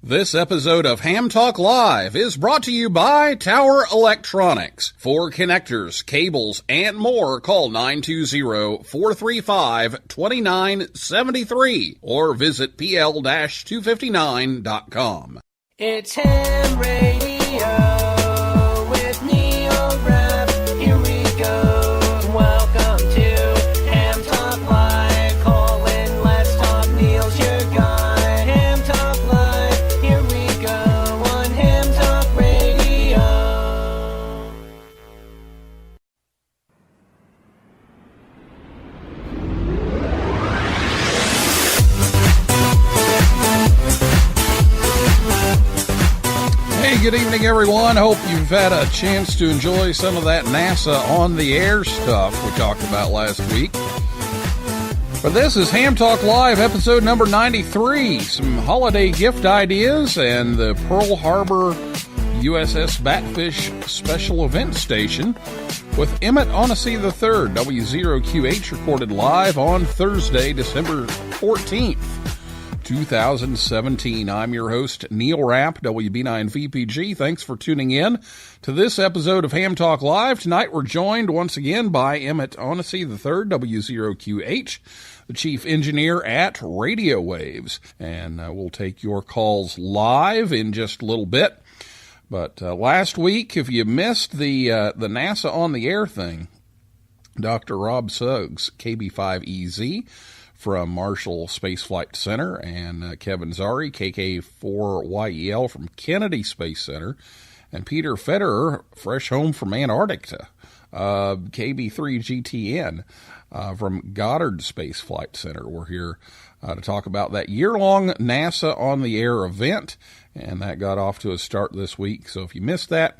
This episode of Ham Talk Live is brought to you by Tower Electronics. For connectors, cables, and more, call 920-435-2973 or visit pl-259.com. It's Ham Radio with Neil Rapp. Here we go. Welcome to Ham Talk Live. Call in, let's talk. Neil's your guy. Ham Talk Live. Here we go on Ham Talk Radio. Hey, good evening, everyone. Hope you've had a chance to enjoy some of that NASA on the air stuff we talked about last week. But this is Ham Talk Live, episode number 93. Some holiday gift ideas and the Pearl Harbor USS Batfish special event station with Emmett Hohensee III, W0QH, recorded live on Thursday, December 14th. 2017. I'm your host, Neil Rapp, WB9VPG. Thanks for tuning in to this episode of Ham Talk Live. Tonight we're joined once again by Emmett Hohensee III, W0QH, the chief engineer at RadioWavz. And we'll take your calls live in just a little bit. But last week, if you missed the NASA on the air thing, Dr. Rob Suggs, KB5EZ, from Marshall Space Flight Center, and Kevin Zari, KK4YEL from Kennedy Space Center, and Peter Federer, fresh home from Antarctica, KB3GTN from Goddard Space Flight Center. We're here to talk about that year-long NASA on the Air event, and that got off to a start this week. So if you missed that,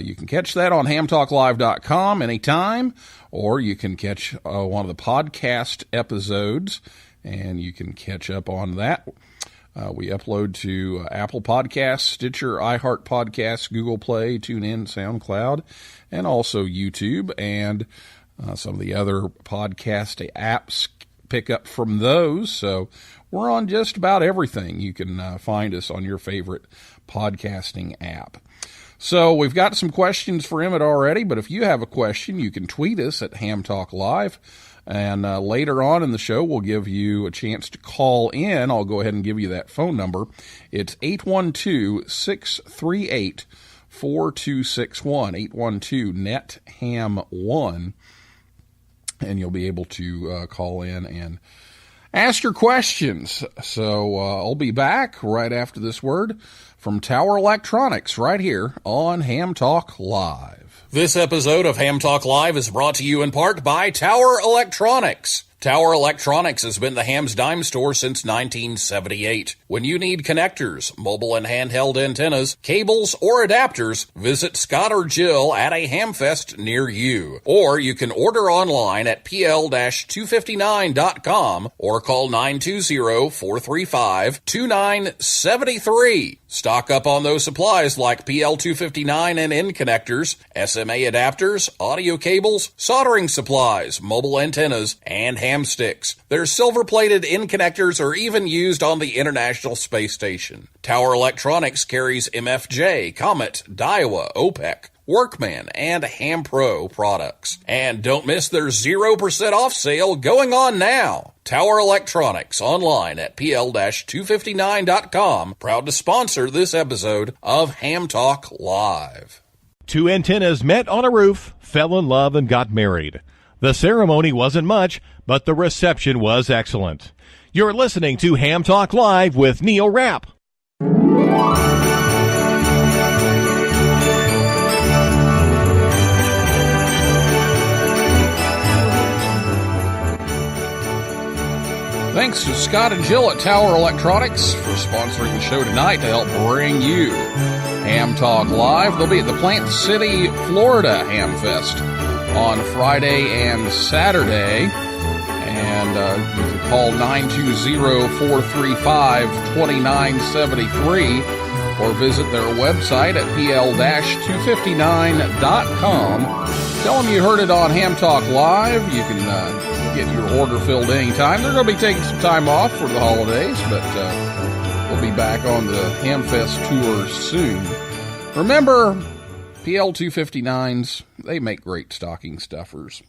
you can catch that on hamtalklive.com anytime, or you can catch one of the podcast episodes, and you can catch up on that. We upload to Apple Podcasts, Stitcher, iHeart Podcasts, Google Play, TuneIn, SoundCloud, and also YouTube, and some of the other podcast apps pick up from those. So we're on just about everything. You can find us on your favorite podcasting app. So we've got some questions for Emmett already, but if you have a question, you can tweet us at Ham Talk Live, and later on in the show, we'll give you a chance to call in. I'll go ahead and give you that phone number. It's 812-638-4261, 812-NET-HAM1, and you'll be able to call in and ask your questions. So I'll be back right after this word from Tower Electronics right here on Ham Talk Live. This episode of Ham Talk Live is brought to you in part by Tower Electronics. Tower Electronics has been the Ham's dime store since 1978. When you need connectors, mobile and handheld antennas, cables, or adapters, visit Scott or Jill at a Hamfest near you. Or you can order online at pl-259.com or call 920-435-2973. Stock up on those supplies like PL259 and N connectors, SMA adapters, audio cables, soldering supplies, mobile antennas, and ham sticks. Their silver-plated N connectors are even used on the International Space Station. Tower Electronics carries MFJ, Comet, Daiwa, OPEC, Workman, and Ham Pro products. And don't miss their 0% off sale going on now. Tower Electronics, online at pl-259.com, proud to sponsor this episode of Ham Talk Live. Two antennas met on a roof, fell in love, and got married. The ceremony wasn't much, but the reception was excellent. You're listening to Ham Talk Live with Neil Rapp. Thanks to Scott and Jill at Tower Electronics for sponsoring the show tonight to help bring you Ham Talk Live. They'll be at the Plant City, Florida Ham Fest on Friday and Saturday. And you can call 920-435-2973 or visit their website at pl-259.com. Tell them you heard it on Ham Talk Live. You can get your order filled anytime. They're going to be taking some time off for the holidays, but We'll be back on the Hamfest tour soon. Remember, PL259s, they make great stocking stuffers.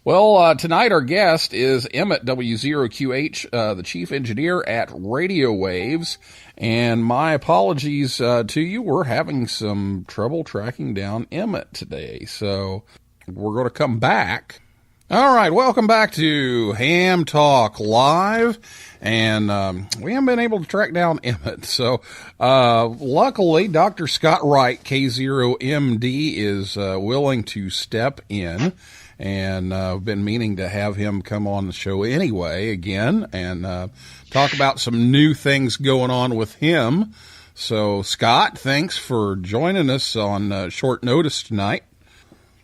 Well, tonight our guest is Emmett W0QH, the chief engineer at RadioWavz. And my apologies to you. We're having some trouble tracking down Emmett today. So we're going to come back. All right, welcome back to Ham Talk Live. And we haven't been able to track down Emmett. So luckily, Dr. Scott Wright, K0MD, is willing to step in. And I've been meaning to have him come on the show anyway again and talk about some new things going on with him. So, Scott, thanks for joining us on short notice tonight.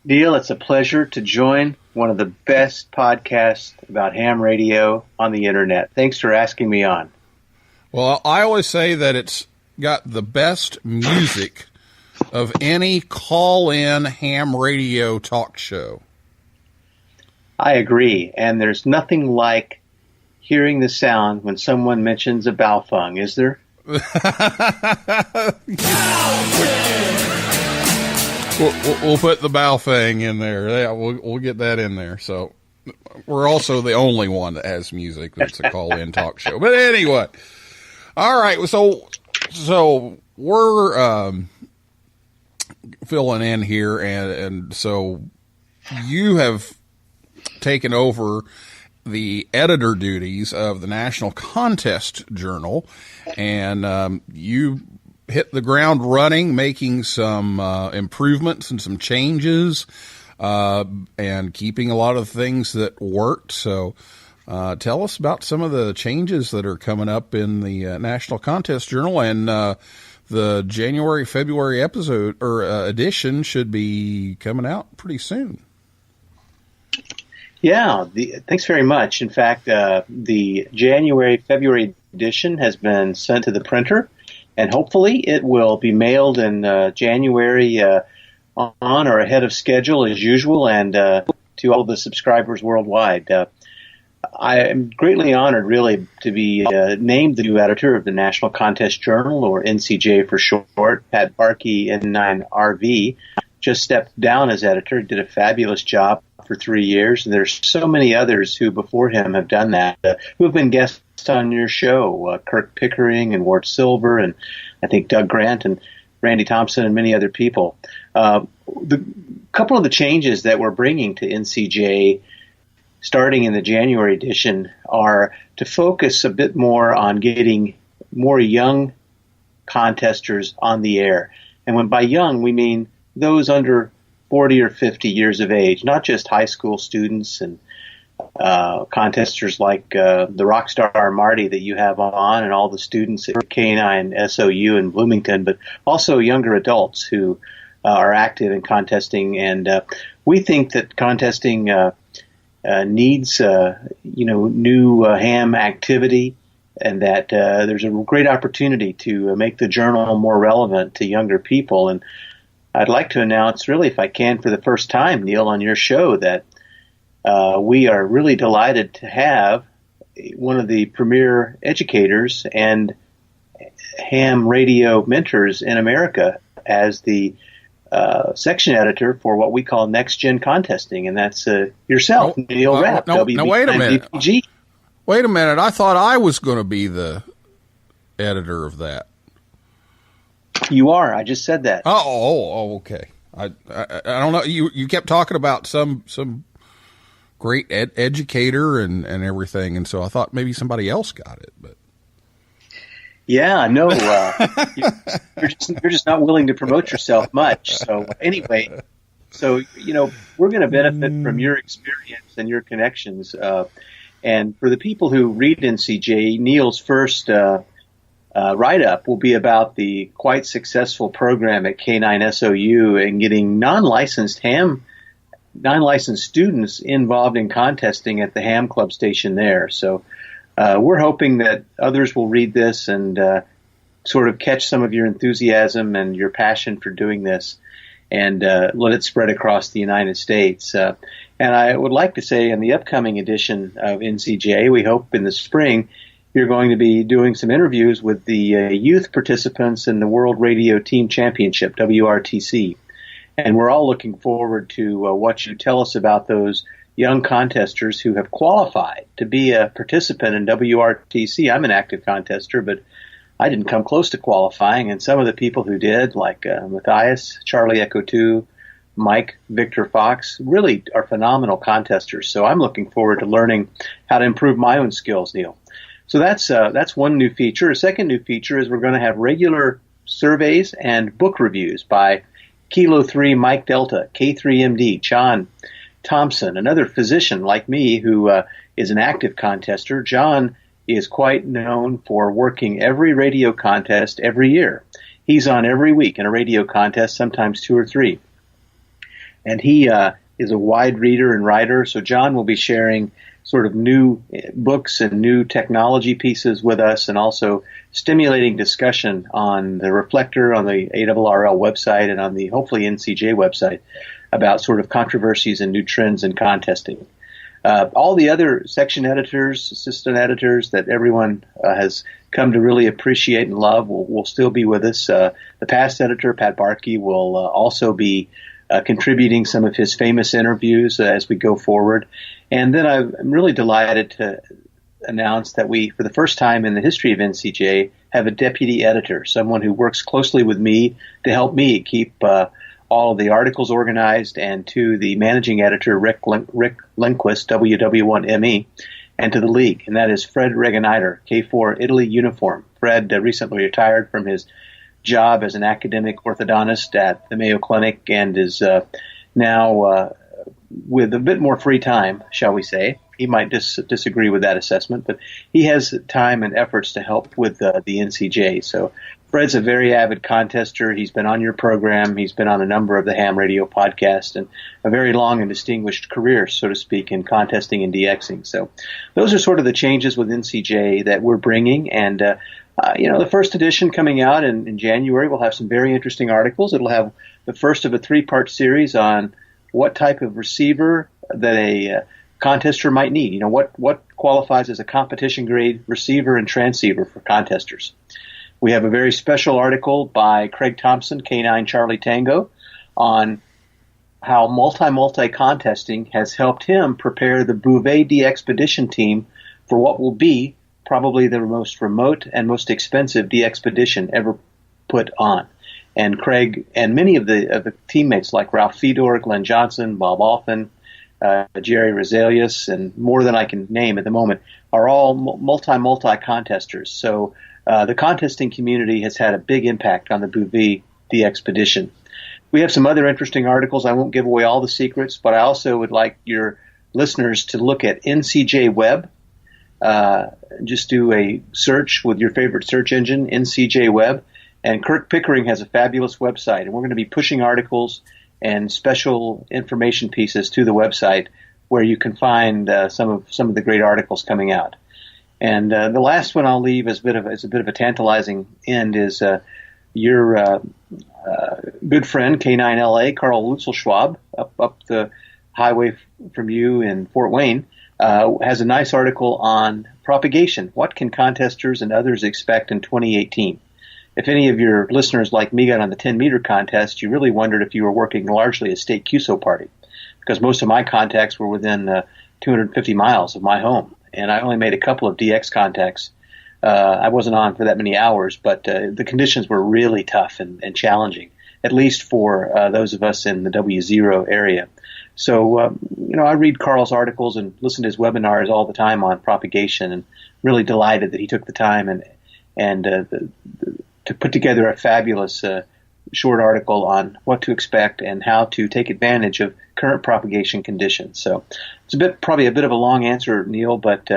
Neil, it's a pleasure to join one of the best podcasts about ham radio on the internet. Thanks for asking me on. Well, I always say that it's got the best music of any call-in ham radio talk show. I agree, and there's nothing like hearing the sound when someone mentions a Baofeng, is there? We'll put the Baofeng in there. Yeah, we'll get that in there. So we're also the only one that has music that's a call-in talk show. But anyway, all right. So we're filling in here, and so you have taken over the editor duties of the National Contest Journal, and you hit the ground running, making some improvements and some changes, and keeping a lot of things that worked. So tell us about some of the changes that are coming up in the National Contest Journal, and the January, February episode or edition should be coming out pretty soon. Yeah, thanks very much. In fact, the January, February edition has been sent to the printer, and hopefully it will be mailed in January on or ahead of schedule as usual, and to all the subscribers worldwide. I am greatly honored, really, to be named the new editor of the National Contest Journal, or NCJ for short. Pat Barkey, N9RV, just stepped down as editor, did a fabulous job for 3 years, and there's so many others who before him have done that, who have been guests on your show, Kirk Pickering and Ward Silver, and I think Doug Grant and Randy Thompson and many other people. The couple of the changes that we're bringing to NCJ starting in the January edition are to focus a bit more on getting more young contesters on the air. And when by young, we mean those under 40 or 50 years of age, not just high school students and contesters like the rock star Marty that you have on and all the students at K9SOU in Bloomington, but also younger adults who are active in contesting. And we think that contesting needs new ham activity, and that there's a great opportunity to make the journal more relevant to younger people. And I'd like to announce, really, if I can, for the first time, Neil, on your show, that we are really delighted to have one of the premier educators and ham radio mentors in America as the section editor for what we call Next Gen Contesting, and that's yourself, Neil Rapp. No, wait a minute. Wait a minute. I thought I was going to be the editor of that. You are. I just said that. Oh, okay. I don't know. You kept talking about some great educator and everything, and so I thought maybe somebody else got it. But yeah, no, you're just not willing to promote yourself much. So anyway, we're going to benefit from your experience and your connections. And for the people who read NCJ, Neil's first write-up will be about the quite successful program at K9SOU and getting non-licensed students involved in contesting at the ham club station there. So we're hoping that others will read this and sort of catch some of your enthusiasm and your passion for doing this, and let it spread across the United States. And I would like to say in the upcoming edition of NCJ, we hope in the spring, you're going to be doing some interviews with the youth participants in the World Radio Team Championship, WRTC. And we're all looking forward to what you tell us about those young contesters who have qualified to be a participant in WRTC. I'm an active contester, but I didn't come close to qualifying. And some of the people who did, like Matthias, Charlie Echo 2, Mike, Victor Fox, really are phenomenal contesters. So I'm looking forward to learning how to improve my own skills, Neil. So that's one new feature. A second new feature is we're going to have regular surveys and book reviews by Kilo 3 Mike Delta, K0MD, John Thompson, another physician like me who is an active contester. John is quite known for working every radio contest every year. He's on every week in a radio contest, sometimes 2 or 3. And he is a wide reader and writer, so John will be sharing sort of new books and new technology pieces with us, and also stimulating discussion on the Reflector, on the ARRL website, and on the hopefully NCJ website about sort of controversies and new trends in contesting. All the other section editors, assistant editors that everyone has come to really appreciate and love will still be with us. The past editor, Pat Barkey, will also be contributing some of his famous interviews as we go forward. And then I'm really delighted to announce that we, for the first time in the history of NCJ, have a deputy editor, someone who works closely with me to help me keep all of the articles organized, and to the managing editor, Rick Lindquist, WW1ME, and to the league, and that is Fred Regeniter, K4 Italy Uniform. Fred recently retired from his job as an academic orthodontist at the Mayo Clinic and is now with a bit more free time, shall we say. He might disagree with that assessment, but he has time and efforts to help with the NCJ. So Fred's a very avid contester. He's been on your program. He's been on a number of the Ham Radio podcasts, and a very long and distinguished career, so to speak, in contesting and DXing. So those are sort of the changes with NCJ that we're bringing. And, the first edition coming out in January will have some very interesting articles. It'll have the first of a 3-part series on what type of receiver that a contester might need. What qualifies as a competition grade receiver and transceiver for contesters. We have a very special article by Craig Thompson, K9 Charlie Tango, on how multi contesting has helped him prepare the Bouvet DXpedition team for what will be probably the most remote and most expensive DXpedition ever put on. And Craig and many of the teammates like Ralph Fedor, Glenn Johnson, Bob Alphin, Jerry Rosalius, and more than I can name at the moment, are all multi contesters. So the contesting community has had a big impact on the Bouvet DXpedition. We have some other interesting articles. I won't give away all the secrets, but I also would like your listeners to look at NCJ Web. Just do a search with your favorite search engine, NCJ Web. And Kirk Pickering has a fabulous website, and we're going to be pushing articles and special information pieces to the website where you can find some of the great articles coming out. And the last one I'll leave as a bit of a tantalizing end is your good friend K9LA, Carl Lutzelschwab, up the highway from you in Fort Wayne, has a nice article on propagation. What can contesters and others expect in 2018? If any of your listeners like me got on the 10-meter contest, you really wondered if you were working largely a state QSO party, because most of my contacts were within 250 miles of my home, and I only made a couple of DX contacts. I wasn't on for that many hours, but the conditions were really tough and challenging, at least for those of us in the W0 area. So, I read Carl's articles and listen to his webinars all the time on propagation, and really delighted that he took the time and to put together a fabulous short article on what to expect and how to take advantage of current propagation conditions. So it's probably a bit of a long answer, Neil, but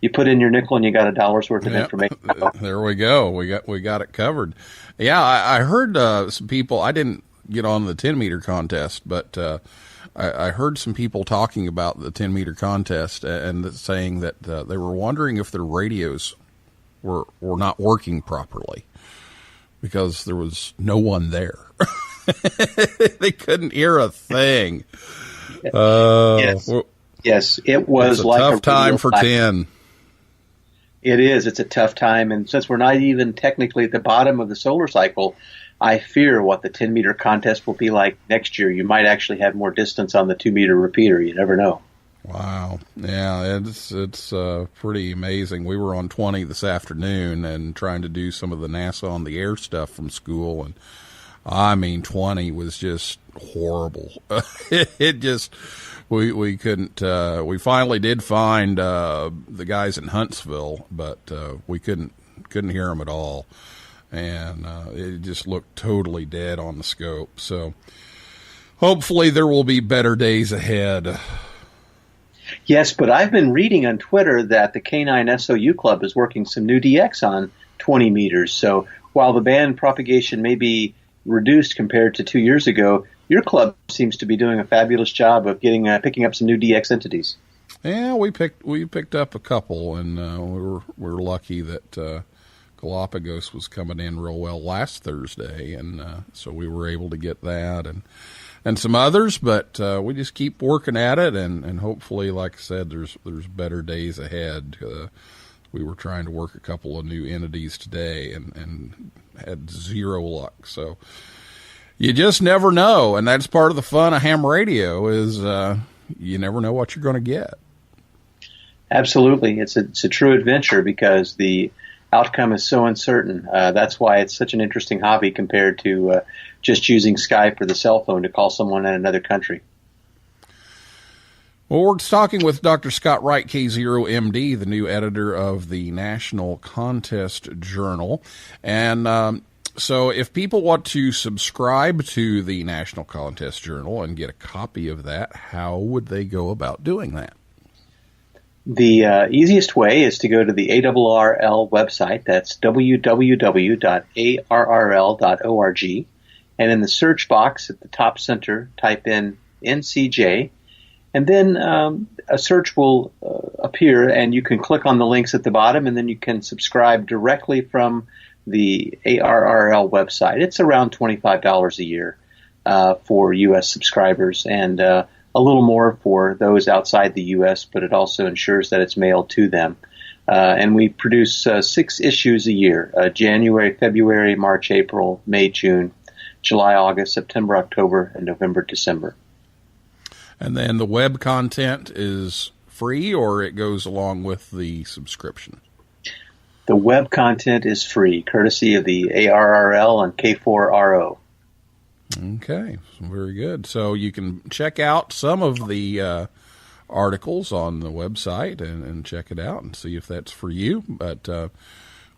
you put in your nickel and you got $1 worth of information. There we go. We got it covered. Yeah, I heard some people. I didn't get on the 10-meter contest, but I heard some people talking about the 10-meter contest and saying that they were wondering if their radios were not working properly, because there was no one there. They couldn't hear a thing. Yes, it was like a tough time for 10. It is. It's a tough time. And since we're not even technically at the bottom of the solar cycle, I fear what the 10-meter contest will be like next year. You might actually have more distance on the 2-meter repeater. You never know. Wow. Yeah, it's pretty amazing. We were on 20 this afternoon and trying to do some of the NASA on the air stuff from school. And I mean, 20 was just horrible. It just, we couldn't, we finally did find, the guys in Huntsville, but, we couldn't hear them at all. And, it just looked totally dead on the scope. So hopefully there will be better days ahead. Yes, but I've been reading on Twitter that the K9SOU Club is working some new DX on 20 meters. So while the band propagation may be reduced compared to 2 years ago, your club seems to be doing a fabulous job of picking up some new DX entities. Yeah, we picked up a couple, and we're lucky that Galapagos was coming in real well last Thursday, and so we were able to get that and some others, but we just keep working at it, and hopefully, like I said, there's better days ahead. We were trying to work a couple of new entities today and had zero luck. So you just never know, and that's part of the fun of ham radio is you never know what you're going to get. Absolutely. It's a true adventure because the outcome is so uncertain. That's why it's such an interesting hobby compared to just using Skype or the cell phone to call someone in another country. Well, we're talking with Dr. Scott Wright, K0MD, the new editor of the National Contest Journal. And so if people want to subscribe to the National Contest Journal and get a copy of that, how would they go about doing that? The easiest way is to go to the ARRL website. That's www.arrl.org. And in the search box at the top center, type in NCJ. And then a search will appear, and you can click on the links at the bottom, and then you can subscribe directly from the ARRL website. It's around $25 a year for U.S. subscribers, and a little more for those outside the U.S., but it also ensures that it's mailed to them. And we produce 6 issues a year, January, February, March, April, May, June, July, August, September, October, and November, December. And then the web content is free, or it goes along with the subscription? The web content is free, courtesy of the ARRL and K4RO. Okay, very good. So you can check out some of the articles on the website and check it out and see if that's for you. But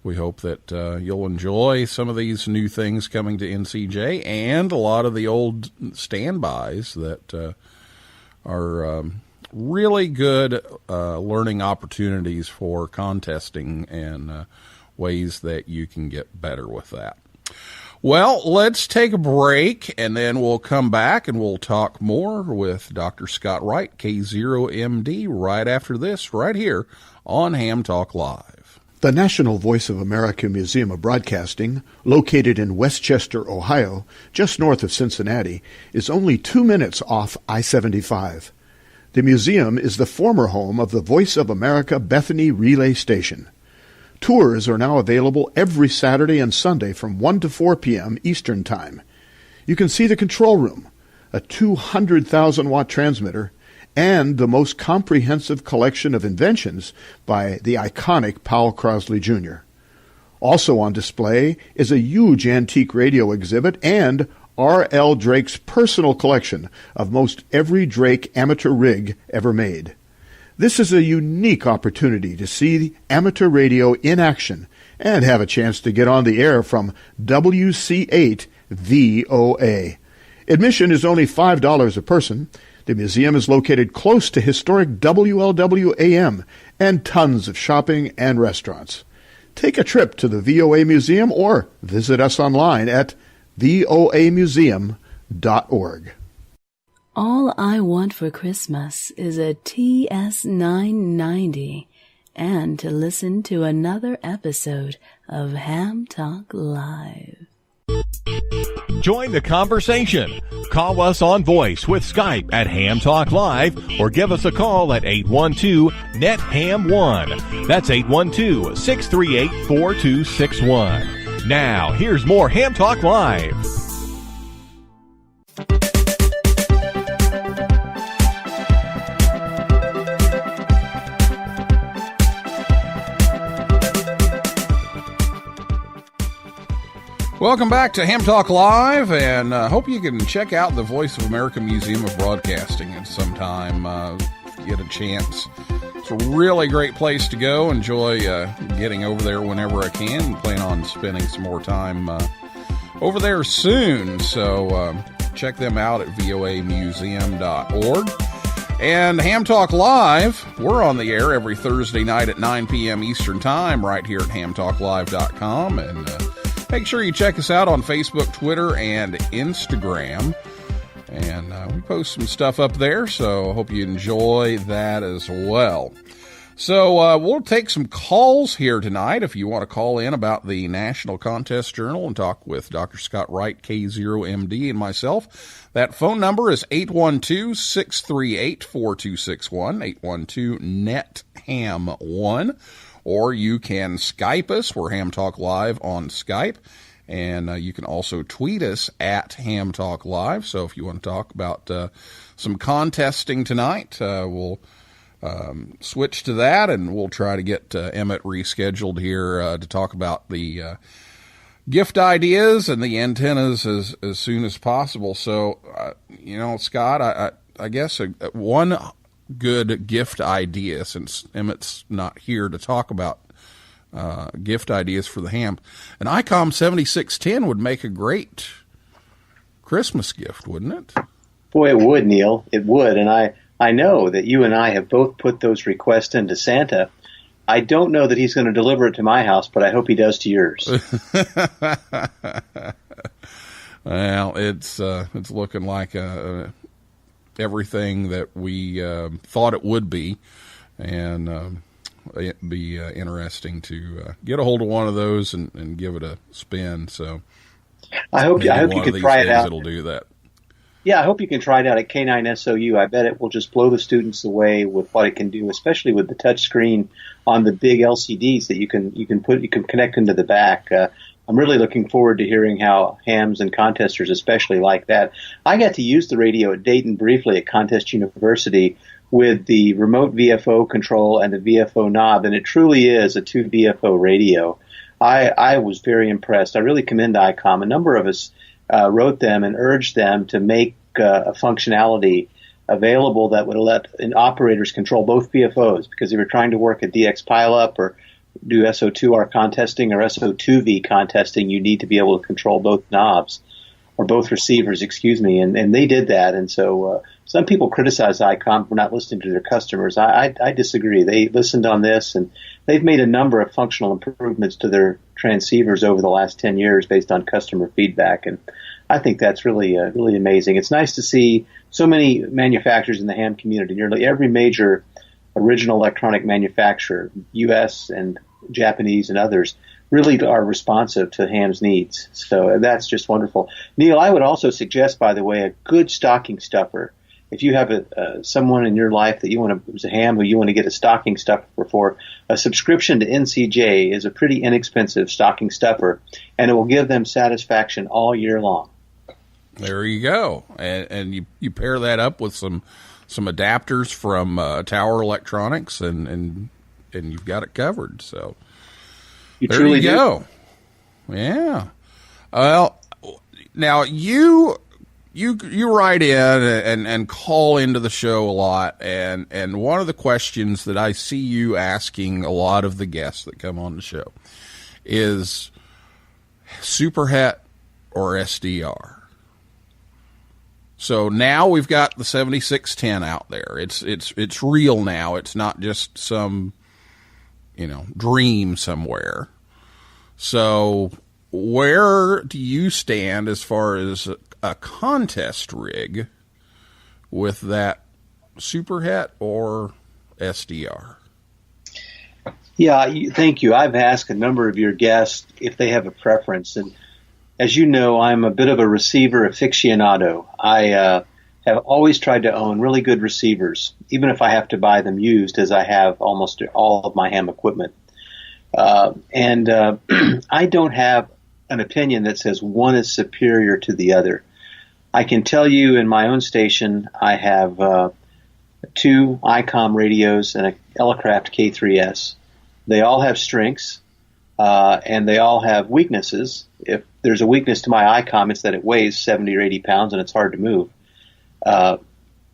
we hope that you'll enjoy some of these new things coming to NCJ and a lot of the old standbys that are really good learning opportunities for contesting and ways that you can get better with that. Well, let's take a break, and then we'll come back and we'll talk more with Dr. Scott Wright, K0MD, right after this, right here on Ham Talk Live. The National Voice of America Museum of Broadcasting, located in Westchester, Ohio, just north of Cincinnati, is only 2 minutes off I-75. The museum is the former home of the Voice of America Bethany Relay Station. Tours are now available every Saturday and Sunday from 1 to 4 p.m. Eastern Time. You can see the control room, a 200,000-watt transmitter, and the most comprehensive collection of inventions by the iconic Powell Crosley Jr. Also on display is a huge antique radio exhibit and R.L. Drake's personal collection of most every Drake amateur rig ever made. This is a unique opportunity to see amateur radio in action and have a chance to get on the air from WC8 VOA. Admission is only $5 a person. The museum is located close to historic WLW-AM and tons of shopping and restaurants. Take a trip to the VOA Museum or visit us online at voamuseum.org. All I want for Christmas is a TS990 and to listen to another episode of Ham Talk Live. Join the conversation. Call us on voice with Skype at Ham Talk Live or give us a call at 812-NET-HAM1. That's 812-638-4261. Now, here's more Ham Talk Live. Welcome back to Ham Talk Live, and hope you can check out the Voice of America Museum of Broadcasting at some time if you get a chance. It's a really great place to go. Enjoy getting over there whenever I can. Plan on spending some more time over there soon, so check them out at voamuseum.org. And Ham Talk Live, we're on the air every Thursday night at 9 p.m. Eastern Time right here at hamtalklive.com, and make sure you check us out on Facebook, Twitter, and Instagram. And we post some stuff up there, so I hope you enjoy that as well. So we'll take some calls here tonight if you want to call in about the National Contest Journal and talk with Dr. Scott Wright, K0MD, and myself. That phone number is 812-638-4261, 812-NET-HAM1. Or you can Skype us. We're Ham Talk Live on Skype. And you can also tweet us at Ham Talk Live. So if you want to talk about some contesting tonight, we'll switch to that. And we'll try to get Emmett rescheduled here to talk about the gift ideas and the antennas as soon as possible. So, Scott, I guess one good gift idea, since Emmett's not here to talk about gift ideas for the ham, an ICOM 7610 would make a great Christmas gift, wouldn't it? Boy, it would, Neil. It would. And I know that you and I have both put those requests into Santa. I don't know that he's going to deliver it to my house, but I hope he does to yours. Well, it's looking like everything that we thought it would be, and it'd be interesting to get a hold of one of those and give it a spin. So I hope you can try it out. It'll do that. Yeah, I hope you can try it out at K9SOU. I bet it will just blow the students away with what it can do, especially with the touch screen on the big LCDs that you can connect into the back. I'm really looking forward to hearing how hams and contesters especially like that. I got to use the radio at Dayton briefly at Contest University with the remote VFO control and the VFO knob, and it truly is a 2 VFO radio. I was very impressed. I really commend ICOM. A number of us wrote them and urged them to make a functionality available that would let operators control both VFOs, because if you're trying to work a DX pileup or do SO2R contesting or SO2V contesting, you need to be able to control both knobs, or both receivers, and they did that. And so some people criticize ICOM for not listening to their customers. I disagree. They listened on this, and they've made a number of functional improvements to their transceivers over the last 10 years based on customer feedback, and I think that's really amazing. It's nice to see so many manufacturers in the ham community. Nearly every major original electronic manufacturer, U.S. and Japanese and others, really are responsive to ham's needs. So that's just wonderful. Neil, I would also suggest, by the way, a good stocking stuffer. If you have someone in your life that you want to, who's a ham who you want to get a stocking stuffer for, a subscription to NCJ is a pretty inexpensive stocking stuffer, and it will give them satisfaction all year long. There you go. And you pair that up with some adapters from Tower Electronics, and you've got it covered. So there you go. Yeah. Well, now you write in and call into the show a lot, and one of the questions that I see you asking a lot of the guests that come on the show is Superhet or SDR. So now we've got the 7610 out there. It's real now. It's not just some, dream somewhere. So where do you stand as far as a contest rig with that Superhet or SDR? Yeah, thank you. I've asked a number of your guests if they have a preference, and as you know, I'm a bit of a receiver aficionado. I have always tried to own really good receivers, even if I have to buy them used, as I have almost all of my ham equipment. I don't have an opinion that says one is superior to the other. I can tell you in my own station, I have 2 ICOM radios and a Elecraft K3S. They all have strengths, and they all have weaknesses. If there's a weakness to my ICOM, it's that it weighs 70 or 80 pounds and it's hard to move. But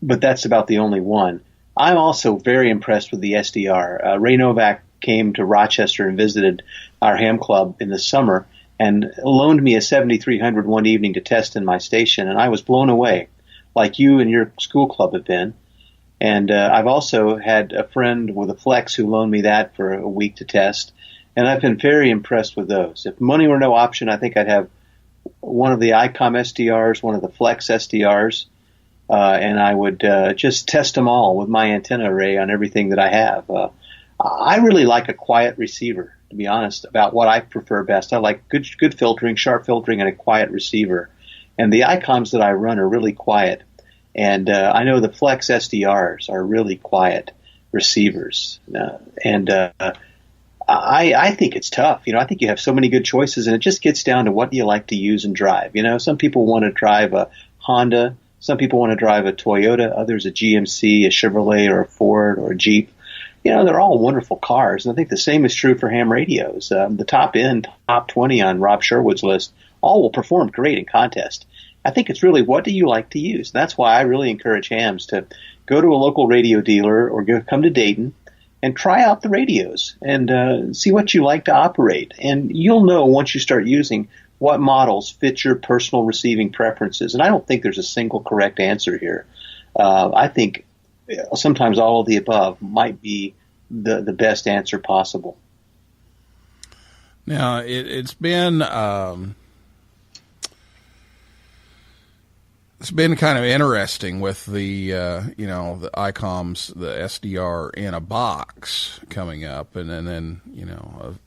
that's about the only one. I'm also very impressed with the SDR. Ray Novak came to Rochester and visited our ham club in the summer and loaned me a 7300 one evening to test in my station, and I was blown away, like you and your school club have been. And I've also had a friend with a Flex who loaned me that for a week to test, and I've been very impressed with those. If money were no option, I think I'd have one of the ICOM SDRs, one of the Flex SDRs, and I would just test them all with my antenna array on everything that I have. I really like a quiet receiver, to be honest, about what I prefer best. I like good filtering, sharp filtering, and a quiet receiver. And the ICOMs that I run are really quiet. And I know the Flex SDRs are really quiet receivers. I think it's tough. I think you have so many good choices, and it just gets down to what do you like to use and drive. Some people want to drive a Honda. Some people want to drive a Toyota. Others a GMC, a Chevrolet, or a Ford, or a Jeep. They're all wonderful cars. And I think the same is true for ham radios. The top 20 on Rob Sherwood's list, all will perform great in contest. I think it's really what do you like to use? And that's why I really encourage hams to go to a local radio dealer or come to Dayton and try out the radios and see what you like to operate. And you'll know once you start using what models fit your personal receiving preferences. And I don't think there's a single correct answer here. I think sometimes all of the above might be the best answer possible. Now, it's been kind of interesting with the the ICOMs, the SDR in a box coming up, and then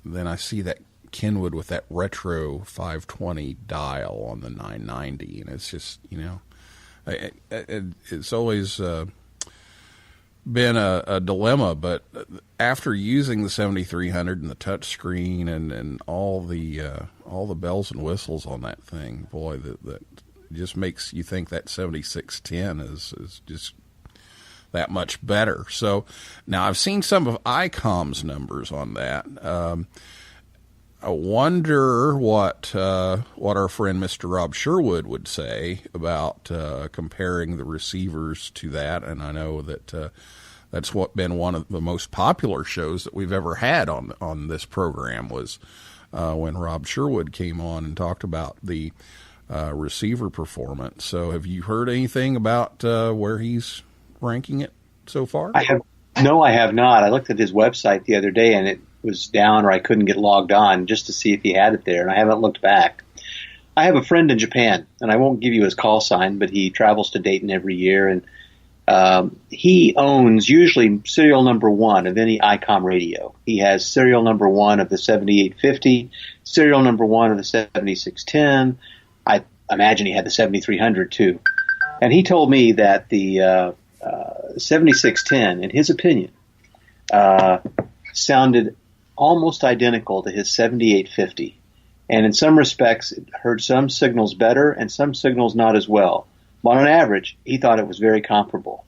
then I see that Kenwood with that retro 520 dial on the 990, and it's just it's always been a dilemma, but after using the 7300 and the touch screen and all the bells and whistles on that thing, boy, that just makes you think that 7610 is just that much better. So now I've seen some of ICOM's numbers on that. I wonder what our friend Mr. Rob Sherwood would say about comparing the receivers to that. And I know that that's been one of the most popular shows that we've ever had on this program was when Rob Sherwood came on and talked about the receiver performance. So have you heard anything about where he's ranking it so far? I have not. I looked at his website the other day and it was down, or I couldn't get logged on just to see if he had it there, and I haven't looked back. I have a friend in Japan, and I won't give you his call sign, but he travels to Dayton every year, and he owns usually serial number 1 of any ICOM radio. He has serial number 1 of the 7850, serial number 1 of the 7610. I imagine he had the 7300 too. And he told me that the 7610, in his opinion, sounded almost identical to his 7850. And in some respects, it heard some signals better and some signals not as well. But on average, he thought it was very comparable.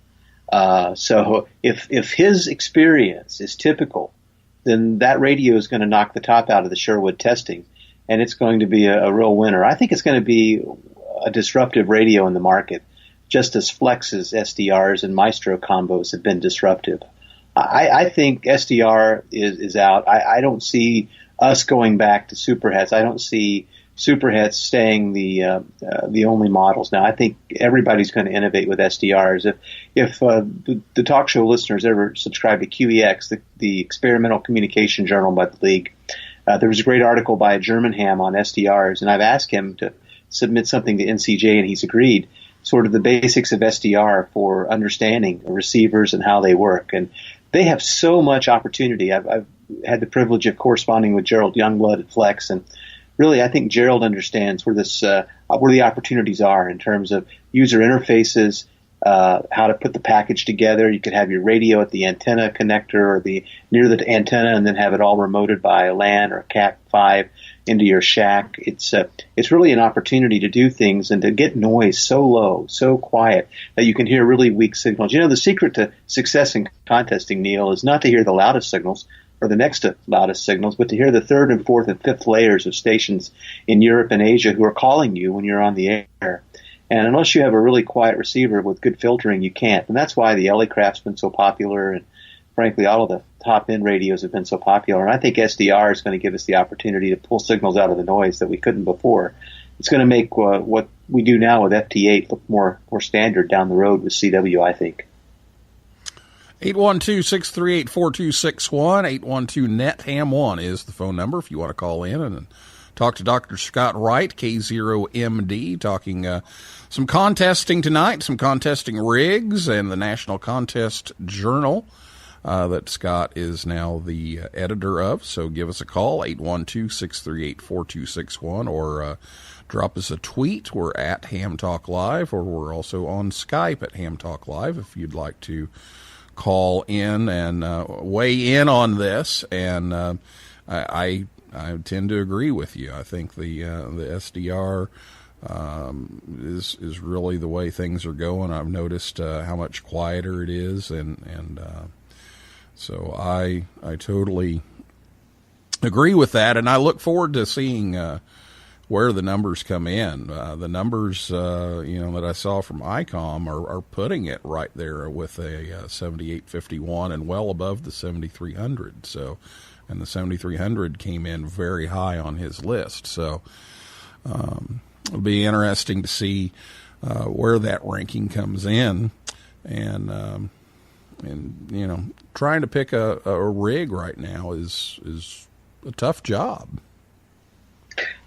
So if his experience is typical, then that radio is going to knock the top out of the Sherwood testing, and it's going to be a real winner. I think it's going to be a disruptive radio in the market, just as Flex's SDRs and Maestro combos have been disruptive. I think SDR is out. I don't see us going back to superhets. I don't see superhets staying the only models. Now, I think everybody's going to innovate with SDRs. If the talk show listeners ever subscribe to QEX, the Experimental Communication Journal by the League, there was a great article by a German ham on SDRs, and I've asked him to submit something to NCJ, and he's agreed, sort of the basics of SDR for understanding receivers and how they work. And they have so much opportunity. I've had the privilege of corresponding with Gerald Youngblood at Flex, and really, I think Gerald understands where where the opportunities are in terms of user interfaces, how to put the package together. You could have your radio at the antenna connector or near the antenna, and then have it all remoted by a LAN or Cat5 into your shack. It's really an opportunity to do things and to get noise so low, so quiet that you can hear really weak signals. The secret to success in contesting, Neil, is not to hear the loudest signals or the next to loudest signals, but to hear the third and fourth and fifth layers of stations in Europe and Asia who are calling you when you're on the air. And unless you have a really quiet receiver with good filtering, you can't. And that's why the LA-Craft's been so popular, and frankly, all of the top-end radios have been so popular. And I think SDR is going to give us the opportunity to pull signals out of the noise that we couldn't before. It's going to make what we do now with FT8 look more standard down the road with CW, I think. 812-638-4261, 812-NET-HAM1 is the phone number if you want to call in and talk to Dr. Scott Wright, K0MD, talking some contesting tonight, some contesting rigs, and the National Contest Journal that Scott is now the editor of. So give us a call, 812-638-4261, or drop us a tweet. We're at Ham Talk Live, or we're also on Skype at Ham Talk Live if you'd like to call in and weigh in on this. And I tend to agree with you. I think the SDR is really the way things are going. I've noticed how much quieter it is, and so I totally agree with that. And I look forward to seeing where the numbers come in. The numbers that I saw from ICOM are putting it right there with a 7851 and well above the 7300. So. And the 7300 came in very high on his list. So it'll be interesting to see where that ranking comes in. And trying to pick a rig right now is a tough job.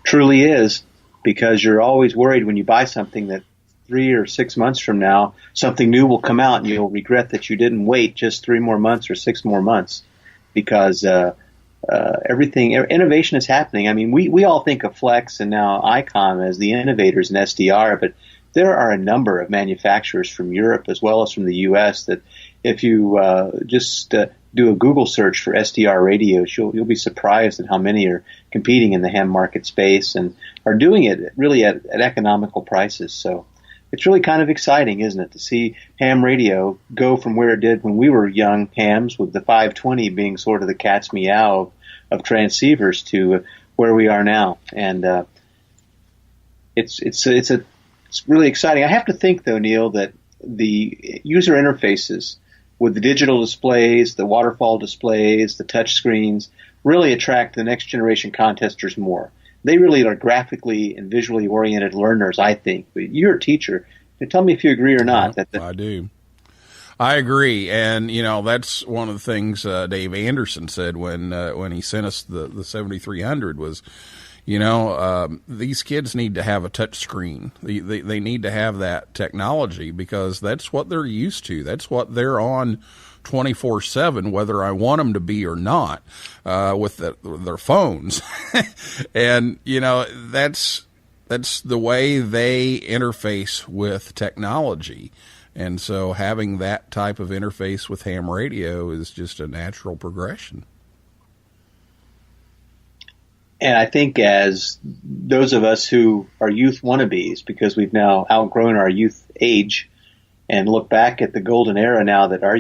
Truly is, because you're always worried when you buy something that 3 or 6 months from now, something new will come out and you'll regret that you didn't wait just 3 more months or 6 more months, because innovation is happening. I mean, we all think of Flex and now ICOM as the innovators in SDR, but there are a number of manufacturers from Europe as well as from the U.S. that if you just do a Google search for SDR radios, you'll be surprised at how many are competing in the ham market space and are doing it really at economical prices. So it's really kind of exciting, isn't it, to see ham radio go from where it did when we were young hams, with the 520 being sort of the cat's meow of transceivers, to where we are now. And it's really exciting. I have to think, though, Neil, that the user interfaces with the digital displays, the waterfall displays, the touch screens really attract the next generation contesters more. They really are graphically and visually oriented learners, I think. But you're a teacher. Tell me if you agree or not. I do. I agree. And, that's one of the things Dave Anderson said when he sent us the 7300 was, these kids need to have a touch screen. They need to have that technology because that's what they're used to. That's what they're on 24/7, whether I want them to be or not, with their phones. And, that's the way they interface with technology. And so having that type of interface with ham radio is just a natural progression. And I think as those of us who are youth wannabes, because we've now outgrown our youth age and look back at the golden era now that our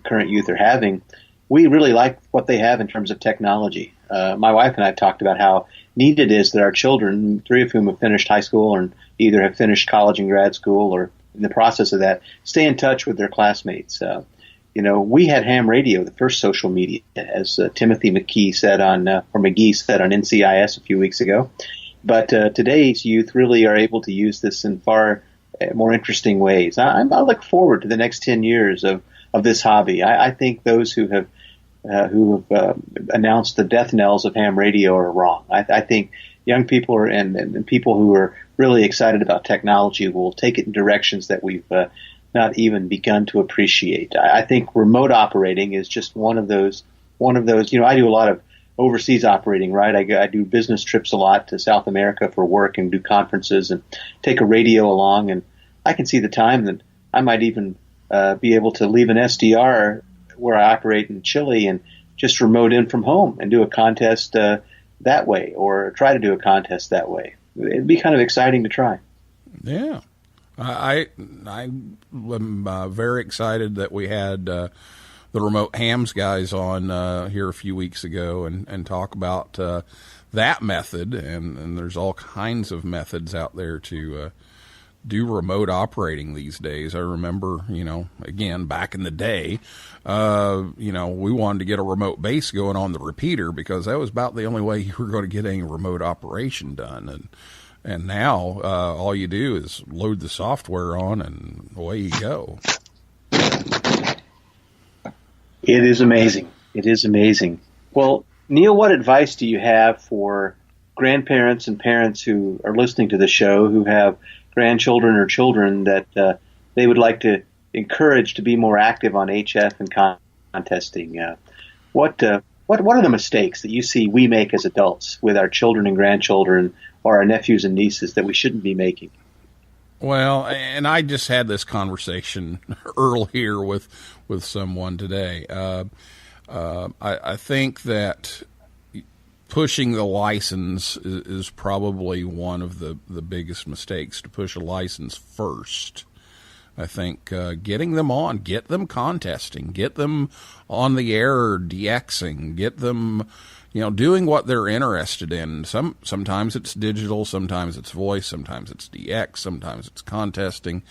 current youth are having, we really like what they have in terms of technology. My wife and I have talked about how neat it is that our children, 3 of whom have finished high school or either have finished college and grad school or in the process of that, stay in touch with their classmates. We had ham radio, the first social media, as Timothy McGee said on NCIS a few weeks ago. But today's youth really are able to use this in far more interesting ways. I look forward to the next 10 years of this hobby. I think those who have announced the death knells of ham radio are wrong. I think young people and people who are really excited about technology will take it in directions that we've not even begun to appreciate. I think remote operating is just one of those. I do a lot of overseas operating, right? I do business trips a lot to South America for work and do conferences and take a radio along, and I can see the time that I might even be able to leave an SDR where I operate in Chile and just remote in from home and do a contest that way, or try to do a contest that way. It'd be kind of exciting to try. Yeah. I'm very excited that we had the remote hams guys on here a few weeks ago and talk about that method. And there's all kinds of methods out there to do remote operating these days. I remember, again, back in the day, we wanted to get a remote base going on the repeater because that was about the only way you were going to get any remote operation done. And now all you do is load the software on and away you go. It is amazing. It is amazing. Well, Neil, what advice do you have for grandparents and parents who are listening to the show who have grandchildren or children that they would like to encourage to be more active on HF and contesting? What are the mistakes that you see we make as adults with our children and grandchildren or our nephews and nieces that we shouldn't be making? Well, and I just had this conversation earlier with someone today. I think that pushing the license is probably one of the biggest mistakes, to push a license first. I think getting them on, get them contesting, get them on the air DXing, get them, doing what they're interested in. Sometimes it's digital, sometimes it's voice, sometimes it's DX, sometimes it's contesting.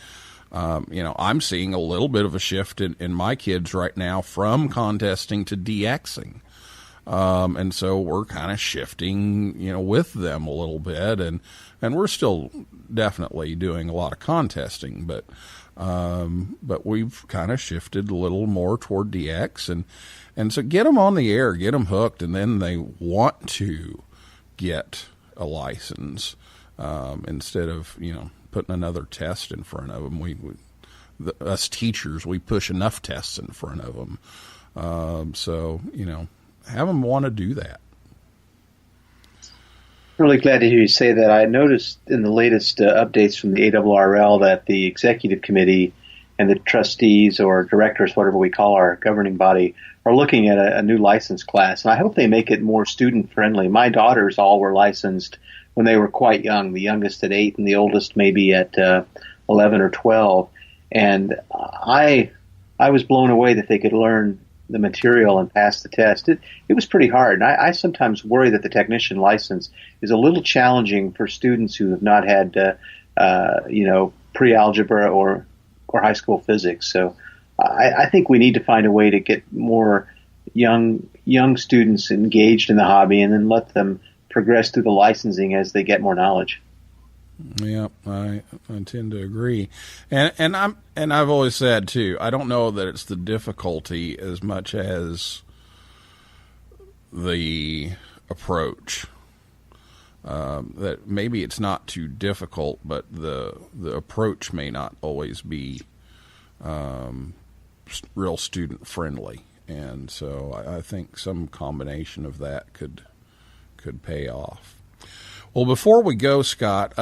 I'm seeing a little bit of a shift in my kids right now from contesting to DXing. And so we're kind of shifting, with them a little bit, and we're still definitely doing a lot of contesting, but we've kind of shifted a little more toward DX, and so get them on the air, get them hooked, and then they want to get a license, instead of, putting another test in front of them. Us teachers, we push enough tests in front of them. So, have them want to do that. Really glad to hear you say that. I noticed in the latest updates from the ARRL that the executive committee and the trustees or directors, whatever we call our governing body, are looking at a new license class. And I hope they make it more student friendly. My daughters all were licensed when they were quite young, the youngest at 8 and the oldest maybe at 11 or 12. And I was blown away that they could learn the material and pass the test. It was pretty hard. And I sometimes worry that the technician license is a little challenging for students who have not had, pre-algebra or high school physics. So I think we need to find a way to get more young students engaged in the hobby and then let them progress through the licensing as they get more knowledge. Yeah, I tend to agree, and I've always said too, I don't know that it's the difficulty as much as the approach. That maybe it's not too difficult, but the approach may not always be real student friendly, and so I think some combination of that could pay off. Well, before we go, Scott,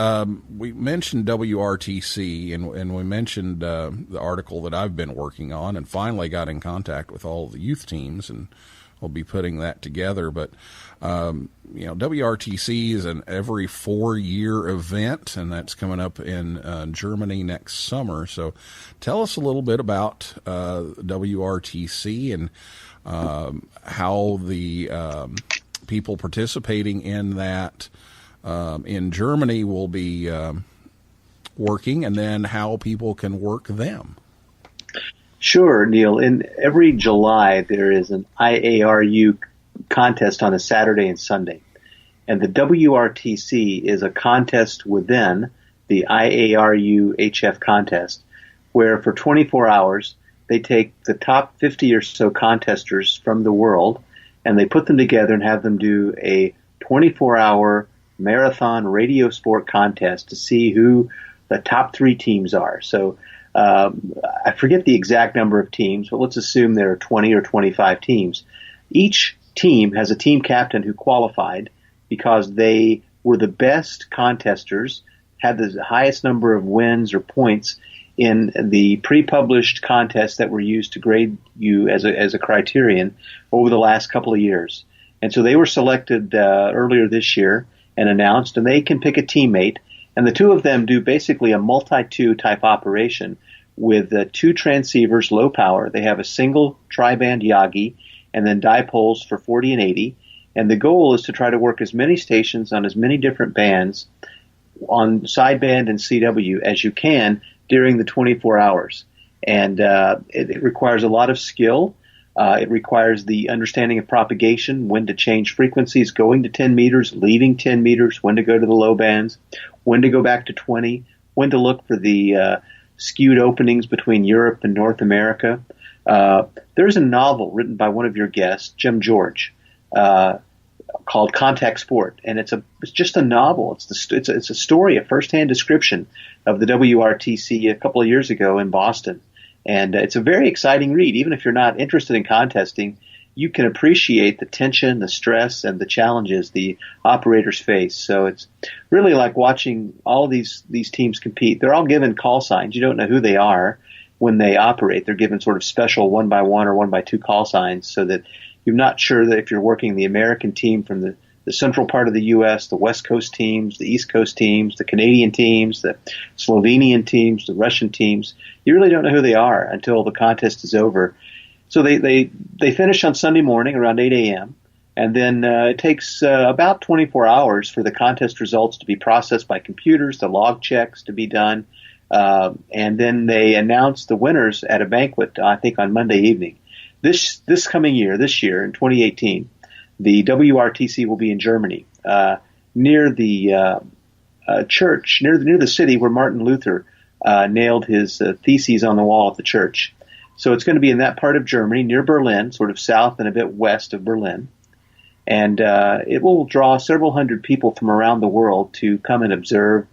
we mentioned WRTC, and we mentioned the article that I've been working on, and finally got in contact with all the youth teams, and we'll be putting that together. But, WRTC is an every 4-year event, and that's coming up in Germany next summer. So tell us a little bit about WRTC and how the people participating in that in Germany will be working, and then how people can work them. Sure, Neil. In every July, there is an IARU contest on a Saturday and Sunday. And the WRTC is a contest within the IARU HF contest, where for 24 hours, they take the top 50 or so contesters from the world, and they put them together and have them do a 24-hour marathon radio sport contest to see who the top 3 teams are. So I forget the exact number of teams, but let's assume there are 20 or 25 teams. Each team has a team captain who qualified because they were the best contesters, had the highest number of wins or points in the pre-published contests that were used to grade you as a criterion over the last couple of years. And so they were selected earlier this year and announced, and they can pick a teammate. And the two of them do basically a multi-two type operation with two transceivers, low power. They have a single tri-band Yagi and then dipoles for 40 and 80. And the goal is to try to work as many stations on as many different bands on sideband and CW as you can during the 24 hours. And it requires a lot of skill. It requires the understanding of propagation, when to change frequencies, going to 10 meters, leaving 10 meters, when to go to the low bands, when to go back to 20, when to look for the skewed openings between Europe and North America. There's a novel written by one of your guests, Jim George, called Contact Sport, and it's just a novel. It's a story, a firsthand description of the WRTC a couple of years ago in Boston, and it's a very exciting read. Even if you're not interested in contesting, you can appreciate the tension, the stress, and the challenges the operators face. So it's really like watching all these teams compete. They're all given call signs. You don't know who they are when they operate. They're given sort of special 1x1 or 1x2 call signs so that you're not sure that if you're working the American team from the central part of the U.S., the West Coast teams, the East Coast teams, the Canadian teams, the Slovenian teams, the Russian teams, you really don't know who they are until the contest is over. So they finish on Sunday morning around 8 a.m., and then it takes about 24 hours for the contest results to be processed by computers, the log checks to be done, and then they announce the winners at a banquet, I think on Monday evening. This year in 2018, the WRTC will be in Germany, near the church, near the city where Martin Luther nailed his theses on the wall at the church. So it's going to be in that part of Germany, near Berlin, sort of south and a bit west of Berlin. And it will draw several hundred people from around the world to come and observe.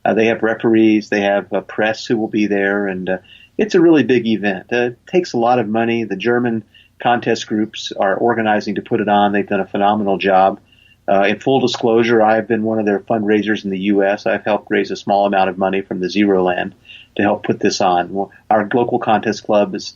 They have referees, they have press who will be there, and it's a really big event. It takes a lot of money. The German contest groups are organizing to put it on. They've done a phenomenal job. In full disclosure, I've been one of their fundraisers in the U.S. I've helped raise a small amount of money from the Zero Land to help put this on. Well, our local contest club is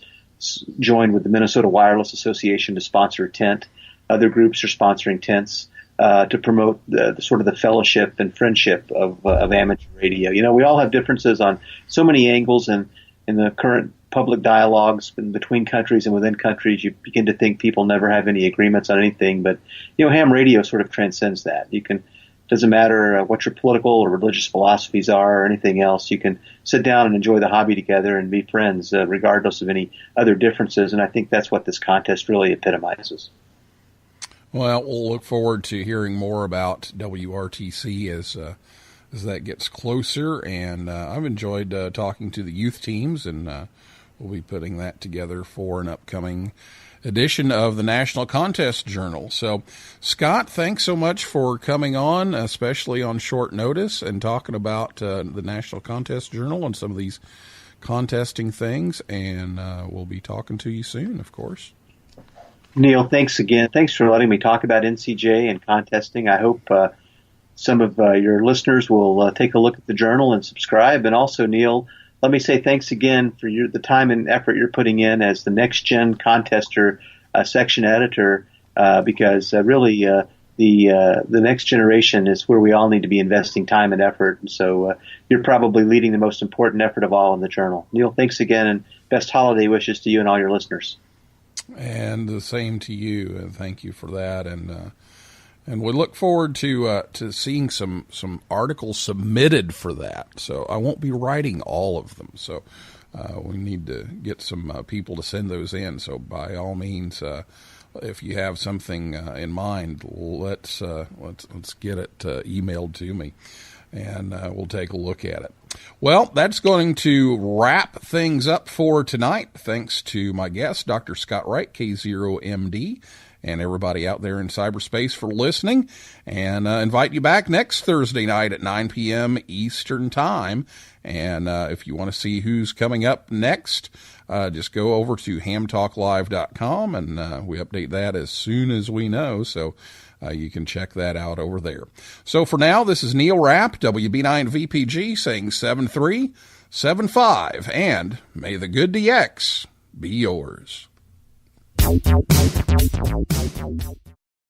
joined with the Minnesota Wireless Association to sponsor a tent. Other groups are sponsoring tents to promote the sort of the fellowship and friendship of amateur radio. You know, we all have differences on so many angles, and in the current public dialogues between countries and within countries, you begin to think people never have any agreements on anything. But, you know, ham radio sort of transcends that. Doesn't matter what your political or religious philosophies are or anything else. You can sit down and enjoy the hobby together and be friends, regardless of any other differences. And I think that's what this contest really epitomizes. Well, we'll look forward to hearing more about WRTC as that gets closer. And I've enjoyed talking to the youth teams, and we'll be putting that together for an upcoming edition of the National Contest Journal. So, Scott, thanks so much for coming on, especially on short notice, and talking about the National Contest Journal and some of these contesting things. And we'll be talking to you soon, of course. Neil, thanks again. Thanks for letting me talk about NCJ and contesting. I hope some of your listeners will take a look at the journal and subscribe. And also, Neil, let me say thanks again for the time and effort you're putting in as the Next Gen Contester section editor, because really the next generation is where we all need to be investing time and effort. And so you're probably leading the most important effort of all in the journal. Neil, thanks again, and best holiday wishes to you and all your listeners. And the same to you, and thank you for that. And we look forward to seeing some articles submitted for that. So I won't be writing all of them. So we need to get some people to send those in. So by all means, if you have something in mind, let's get it emailed to me, and we'll take a look at it. Well, that's going to wrap things up for tonight. Thanks to my guest, Dr. Scott Wright, K0MD, and everybody out there in cyberspace for listening, and invite you back next Thursday night at 9 p.m. Eastern Time. And if you want to see who's coming up next, just go over to hamtalklive.com, and we update that as soon as we know. So you can check that out over there. So for now, this is Neil Rapp, WB9VPG, saying 7375, and may the good DX be yours.